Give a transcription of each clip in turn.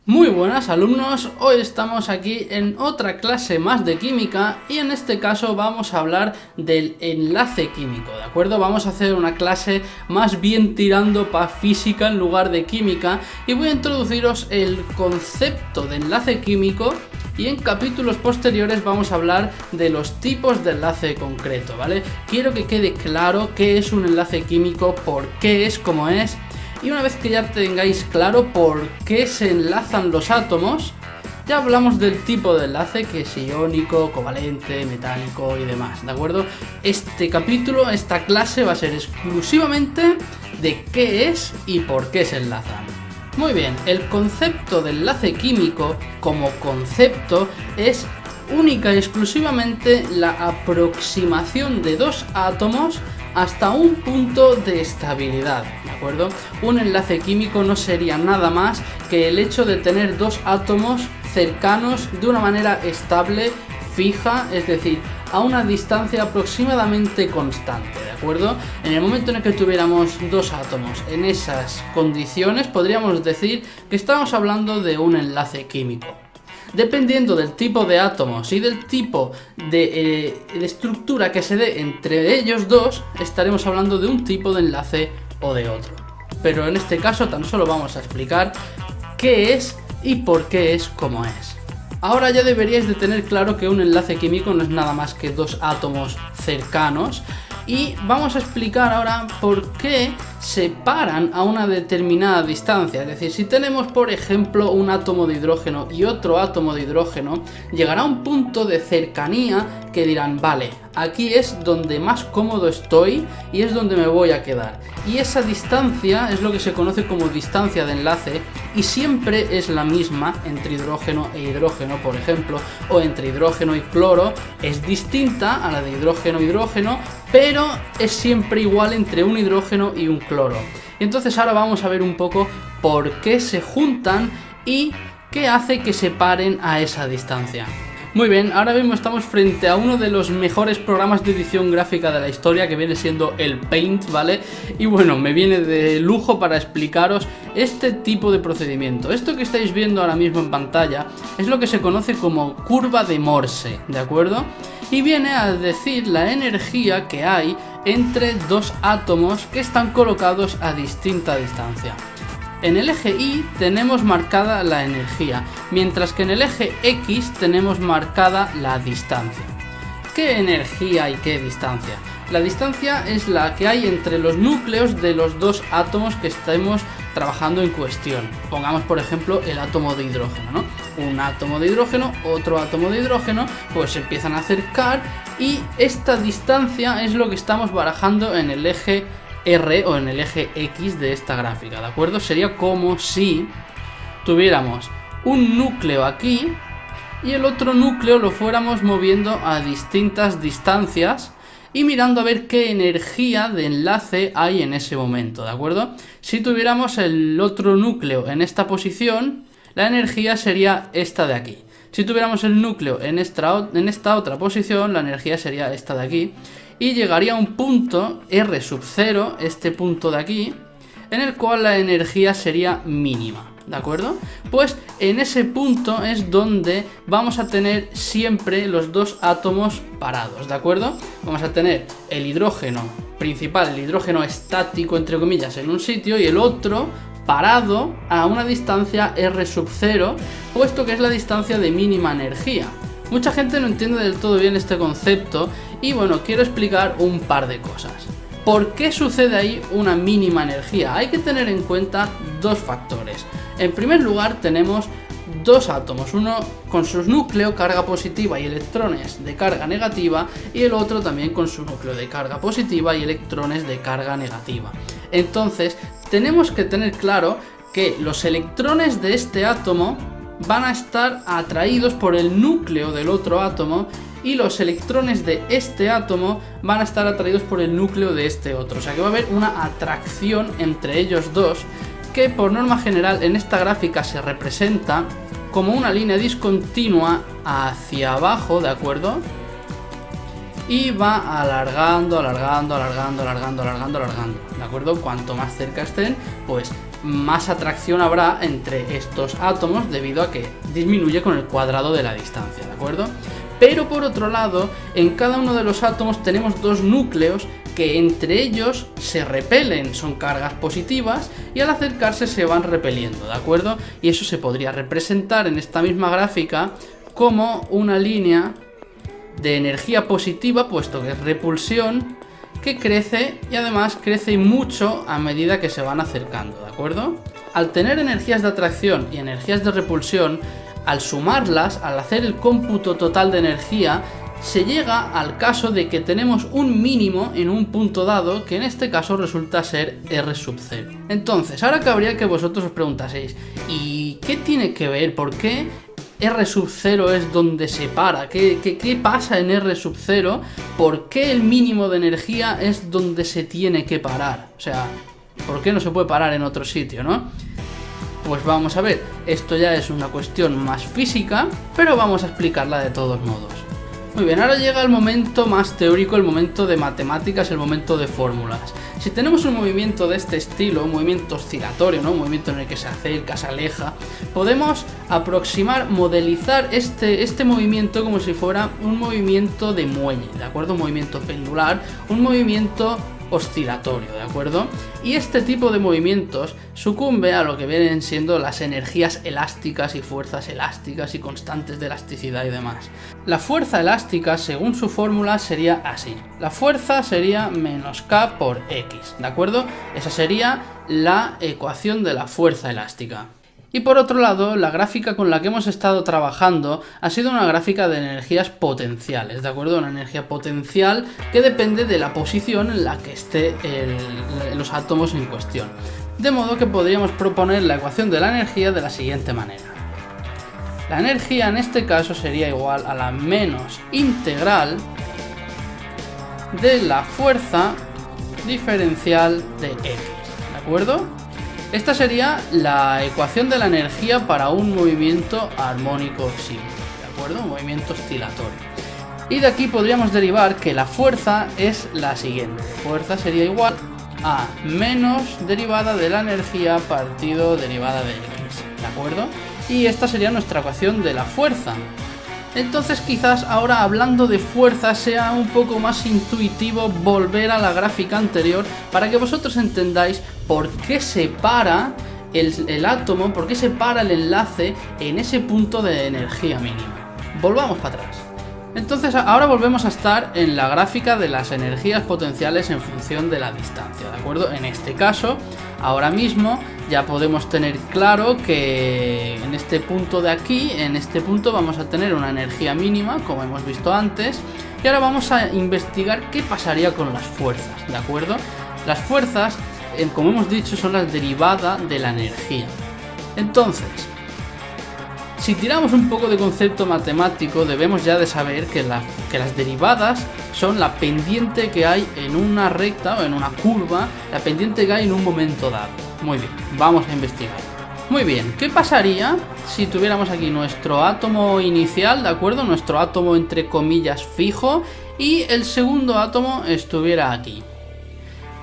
Muy buenas alumnos, hoy estamos aquí en otra clase más de química y en este caso vamos a hablar del enlace químico, ¿de acuerdo? Vamos a hacer una clase más bien tirando para física en lugar de química y voy a introduciros el concepto de enlace químico y en capítulos posteriores vamos a hablar de los tipos de enlace concreto, ¿vale? Quiero que quede claro qué es un enlace químico, por qué es como es. Y una vez que ya tengáis claro por qué se enlazan los átomos, ya hablamos del tipo de enlace, que es iónico, covalente, metálico y demás, ¿de acuerdo? Este capítulo, esta clase va a ser exclusivamente de qué es y por qué se enlazan. Muy bien, el concepto de enlace químico como concepto es única y exclusivamente la aproximación de dos átomos hasta un punto de estabilidad, ¿de acuerdo? Un enlace químico no sería nada más que el hecho de tener dos átomos cercanos de una manera estable, fija, es decir, a una distancia aproximadamente constante, ¿de acuerdo? En el momento en el que tuviéramos dos átomos en esas condiciones, podríamos decir que estamos hablando de un enlace químico. Dependiendo del tipo de átomos y del tipo de estructura que se dé entre ellos dos, estaremos hablando de un tipo de enlace o de otro. Pero en este caso tan solo vamos a explicar qué es y por qué es como es. Ahora ya deberíais de tener claro que un enlace químico no es nada más que dos átomos cercanos. Y vamos a explicar ahora por qué separan a una determinada distancia. Es decir, si tenemos por ejemplo un átomo de hidrógeno y otro átomo de hidrógeno, llegará a un punto de cercanía que dirán, vale, aquí es donde más cómodo estoy y es donde me voy a quedar. Y esa distancia es lo que se conoce como distancia de enlace y siempre es la misma entre hidrógeno e hidrógeno, por ejemplo, o entre hidrógeno y cloro. Es distinta a la de hidrógeno-hidrógeno, pero es siempre igual entre un hidrógeno y un cloro. Y entonces ahora vamos a ver un poco por qué se juntan y qué hace que separen a esa distancia. Muy bien, ahora mismo estamos frente a uno de los mejores programas de edición gráfica de la historia, que viene siendo el Paint, ¿vale? Y bueno, me viene de lujo para explicaros este tipo de procedimiento. Esto que estáis viendo ahora mismo en pantalla es lo que se conoce como curva de Morse, ¿de acuerdo? Y viene a decir la energía que hay entre dos átomos que están colocados a distinta distancia. En el eje Y tenemos marcada la energía, mientras que en el eje X tenemos marcada la distancia. ¿Qué energía y qué distancia? La distancia es la que hay entre los núcleos de los dos átomos que estemos trabajando en cuestión. Pongamos por ejemplo el átomo de hidrógeno, ¿no? Un átomo de hidrógeno, otro átomo de hidrógeno, pues se empiezan a acercar y esta distancia es lo que estamos barajando en el eje R o en el eje X de esta gráfica, ¿de acuerdo? Sería como si tuviéramos un núcleo aquí y el otro núcleo lo fuéramos moviendo a distintas distancias y mirando a ver qué energía de enlace hay en ese momento, ¿de acuerdo? Si tuviéramos el otro núcleo en esta posición, la energía sería esta de aquí. Si tuviéramos el núcleo en esta otra posición, la energía sería esta de aquí. Y llegaría a un punto R sub 0, este punto de aquí, en el cual la energía sería mínima, ¿de acuerdo? Pues en ese punto es donde vamos a tener siempre los dos átomos parados, ¿de acuerdo? Vamos a tener el hidrógeno principal, el hidrógeno estático entre comillas, en un sitio y el otro parado a una distancia R sub 0, puesto que es la distancia de mínima energía. Mucha gente no entiende del todo bien este concepto y bueno, quiero explicar un par de cosas. ¿Por qué sucede ahí una mínima energía? Hay que tener en cuenta dos factores. En primer lugar tenemos dos átomos, uno con su núcleo carga positiva y electrones de carga negativa y el otro también con su núcleo de carga positiva y electrones de carga negativa. Entonces tenemos que tener claro que los electrones de este átomo van a estar atraídos por el núcleo del otro átomo y los electrones de este átomo van a estar atraídos por el núcleo de este otro. O sea que va a haber una atracción entre ellos dos que por norma general en esta gráfica se representa como una línea discontinua hacia abajo, ¿de acuerdo? Y va alargando, ¿de acuerdo? Cuanto más cerca estén, pues más atracción habrá entre estos átomos debido a que disminuye con el cuadrado de la distancia, ¿de acuerdo? Pero por otro lado, en cada uno de los átomos tenemos dos núcleos que entre ellos se repelen, son cargas positivas y al acercarse se van repeliendo, ¿de acuerdo? Y eso se podría representar en esta misma gráfica como una línea de energía positiva, puesto que es repulsión, que crece y además crece mucho a medida que se van acercando, ¿de acuerdo? Al tener energías de atracción y energías de repulsión, al sumarlas, al hacer el cómputo total de energía, se llega al caso de que tenemos un mínimo en un punto dado, que en este caso resulta ser R sub 0. Entonces, ahora cabría que vosotros os preguntaseis, ¿y qué tiene que ver? ¿Por qué R sub 0 es donde se para? ¿Qué pasa en R sub 0? ¿Por qué el mínimo de energía es donde se tiene que parar? O sea, ¿por qué no se puede parar en otro sitio, no? Pues vamos a ver, esto ya es una cuestión más física, pero vamos a explicarla de todos modos. Muy bien, ahora llega el momento más teórico, el momento de matemáticas, el momento de fórmulas. Si tenemos un movimiento de este estilo, un movimiento oscilatorio, ¿no? Un movimiento en el que se acerca, se aleja, podemos aproximar, modelizar este movimiento como si fuera un movimiento de muelle, ¿de acuerdo? Un movimiento pendular, un movimiento oscilatorio, ¿de acuerdo? Y este tipo de movimientos sucumbe a lo que vienen siendo las energías elásticas y fuerzas elásticas y constantes de elasticidad y demás. La fuerza elástica, según su fórmula, sería así. La fuerza sería menos K por X, ¿de acuerdo? Esa sería la ecuación de la fuerza elástica. Y por otro lado, la gráfica con la que hemos estado trabajando ha sido una gráfica de energías potenciales, ¿de acuerdo? Una energía potencial que depende de la posición en la que esté los átomos en cuestión. De modo que podríamos proponer la ecuación de la energía de la siguiente manera. La energía en este caso sería igual a la menos integral de la fuerza diferencial de X, ¿de acuerdo? Esta sería la ecuación de la energía para un movimiento armónico simple, ¿de acuerdo? Un movimiento oscilatorio. Y de aquí podríamos derivar que la fuerza es la siguiente. Fuerza sería igual a menos derivada de la energía partido derivada de X, ¿de acuerdo? Y esta sería nuestra ecuación de la fuerza. Entonces quizás ahora, hablando de fuerza, sea un poco más intuitivo volver a la gráfica anterior para que vosotros entendáis por qué se para el átomo, por qué se para el enlace en ese punto de energía mínima. Volvamos para atrás. Entonces ahora volvemos a estar en la gráfica de las energías potenciales en función de la distancia, ¿de acuerdo? En este caso, ahora mismo ya podemos tener claro que en este punto de aquí, en este punto vamos a tener una energía mínima, como hemos visto antes, y ahora vamos a investigar qué pasaría con las fuerzas, ¿de acuerdo? Las fuerzas, como hemos dicho, son las derivadas de la energía. Entonces, si tiramos un poco de concepto matemático, debemos ya de saber que las derivadas son la pendiente que hay en una recta o en una curva, la pendiente que hay en un momento dado. Muy bien, vamos a investigar. Muy bien, ¿qué pasaría si tuviéramos aquí nuestro átomo inicial, ¿de acuerdo? Nuestro átomo entre comillas fijo y el segundo átomo estuviera aquí.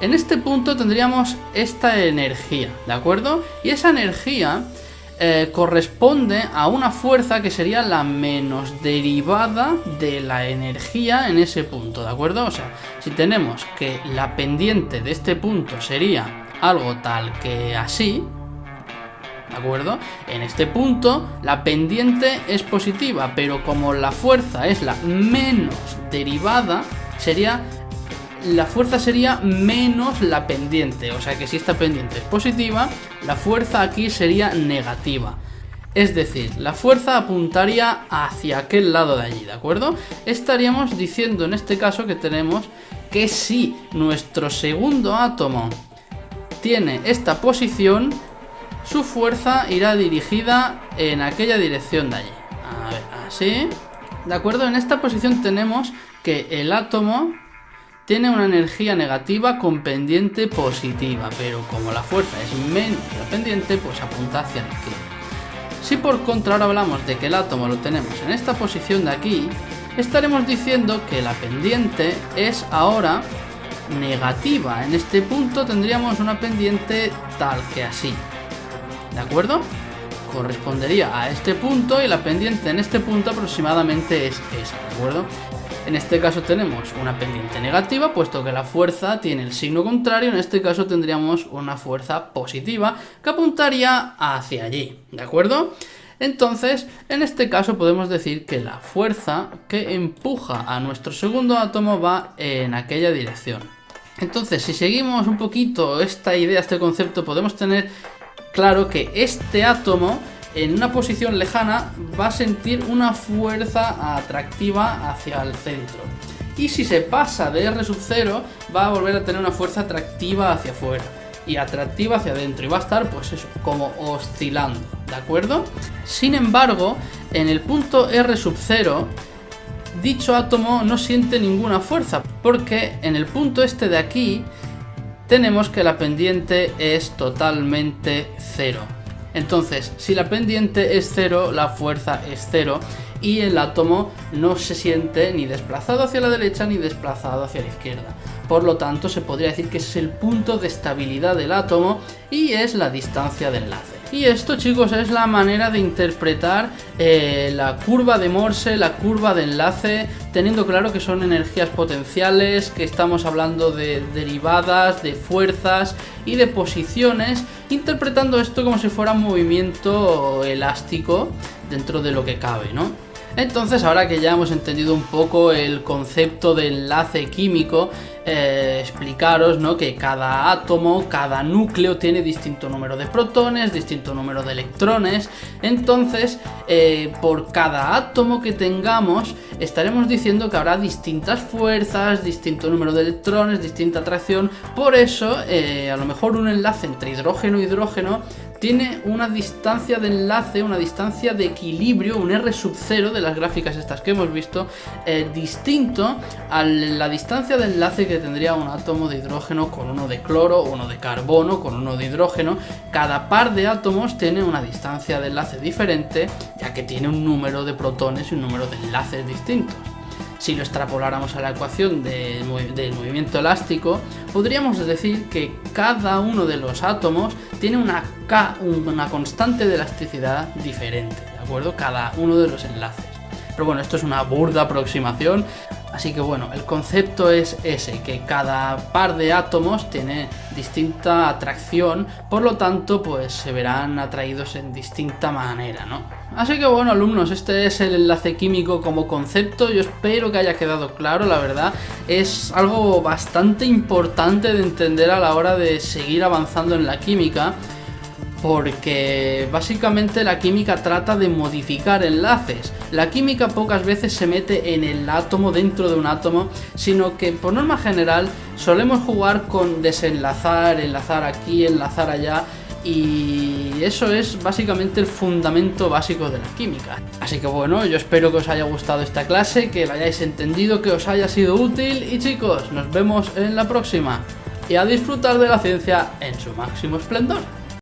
En este punto tendríamos esta energía, ¿de acuerdo? Y esa energía corresponde a una fuerza que sería la menos derivada de la energía en ese punto, ¿de acuerdo? O sea, si tenemos que la pendiente de este punto sería algo tal que así, ¿de acuerdo? En este punto la pendiente es positiva, pero como la fuerza es la menos derivada, la fuerza sería menos la pendiente, o sea que si esta pendiente es positiva, la fuerza aquí sería negativa. Es decir, la fuerza apuntaría hacia aquel lado de allí, ¿de acuerdo? Estaríamos diciendo en este caso que tenemos que si nuestro segundo átomo tiene esta posición, su fuerza irá dirigida en aquella dirección de allí. A ver, así. ¿De acuerdo? En esta posición tenemos que el átomo tiene una energía negativa con pendiente positiva, pero como la fuerza es menos la pendiente, pues apunta hacia la izquierda. Si por contra ahora hablamos de que el átomo lo tenemos en esta posición de aquí, estaremos diciendo que la pendiente es ahora negativa. En este punto tendríamos una pendiente tal que así, ¿de acuerdo? Correspondería a este punto y la pendiente en este punto aproximadamente es esa, ¿de acuerdo? En este caso tenemos una pendiente negativa, puesto que la fuerza tiene el signo contrario. En este caso tendríamos una fuerza positiva que apuntaría hacia allí, ¿de acuerdo? Entonces, en este caso podemos decir que la fuerza que empuja a nuestro segundo átomo va en aquella dirección. Entonces, si seguimos un poquito esta idea, este concepto, podemos tener claro que este átomo en una posición lejana va a sentir una fuerza atractiva hacia el centro. Y si se pasa de R sub 0, va a volver a tener una fuerza atractiva hacia afuera y atractiva hacia adentro, y va a estar pues eso, como oscilando, ¿de acuerdo? Sin embargo, en el punto R sub 0, dicho átomo no siente ninguna fuerza, porque en el punto este de aquí tenemos que la pendiente es totalmente cero. Entonces, si la pendiente es cero, la fuerza es cero y el átomo no se siente ni desplazado hacia la derecha ni desplazado hacia la izquierda. Por lo tanto, se podría decir que ese es el punto de estabilidad del átomo y es la distancia de enlace. Y esto, chicos, es la manera de interpretar la curva de Morse, la curva de enlace, teniendo claro que son energías potenciales, que estamos hablando de derivadas, de fuerzas y de posiciones, interpretando esto como si fuera un movimiento elástico dentro de lo que cabe, ¿no? Entonces, ahora que ya hemos entendido un poco el concepto de enlace químico, explicaros, ¿no?, que cada átomo, cada núcleo tiene distinto número de protones, distinto número de electrones. Entonces, por cada átomo que tengamos, estaremos diciendo que habrá distintas fuerzas, distinto número de electrones, distinta atracción. Por eso, a lo mejor un enlace entre hidrógeno e hidrógeno tiene una distancia de enlace, una distancia de equilibrio, un R sub 0 de las gráficas estas que hemos visto, distinto a la distancia de enlace que tendría un átomo de hidrógeno con uno de cloro, uno de carbono, con uno de hidrógeno. Cada par de átomos tiene una distancia de enlace diferente, ya que tiene un número de protones y un número de enlaces distintos. Si lo extrapoláramos a la ecuación del movimiento elástico, podríamos decir que cada uno de los átomos tiene una constante de elasticidad diferente, ¿de acuerdo? Cada uno de los enlaces. Pero bueno, esto es una burda aproximación, así que bueno, el concepto es ese, que cada par de átomos tiene distinta atracción, por lo tanto, pues se verán atraídos en distinta manera, ¿no? Así que bueno, alumnos, este es el enlace químico como concepto. Yo espero que haya quedado claro, la verdad. Es algo bastante importante de entender a la hora de seguir avanzando en la química, porque básicamente la química trata de modificar enlaces. La química pocas veces se mete en el átomo, dentro de un átomo, sino que por norma general solemos jugar con desenlazar, enlazar aquí, enlazar allá, y eso es básicamente el fundamento básico de la química. Así que bueno, yo espero que os haya gustado esta clase, que la hayáis entendido, que os haya sido útil, y chicos, nos vemos en la próxima. Y a disfrutar de la ciencia en su máximo esplendor.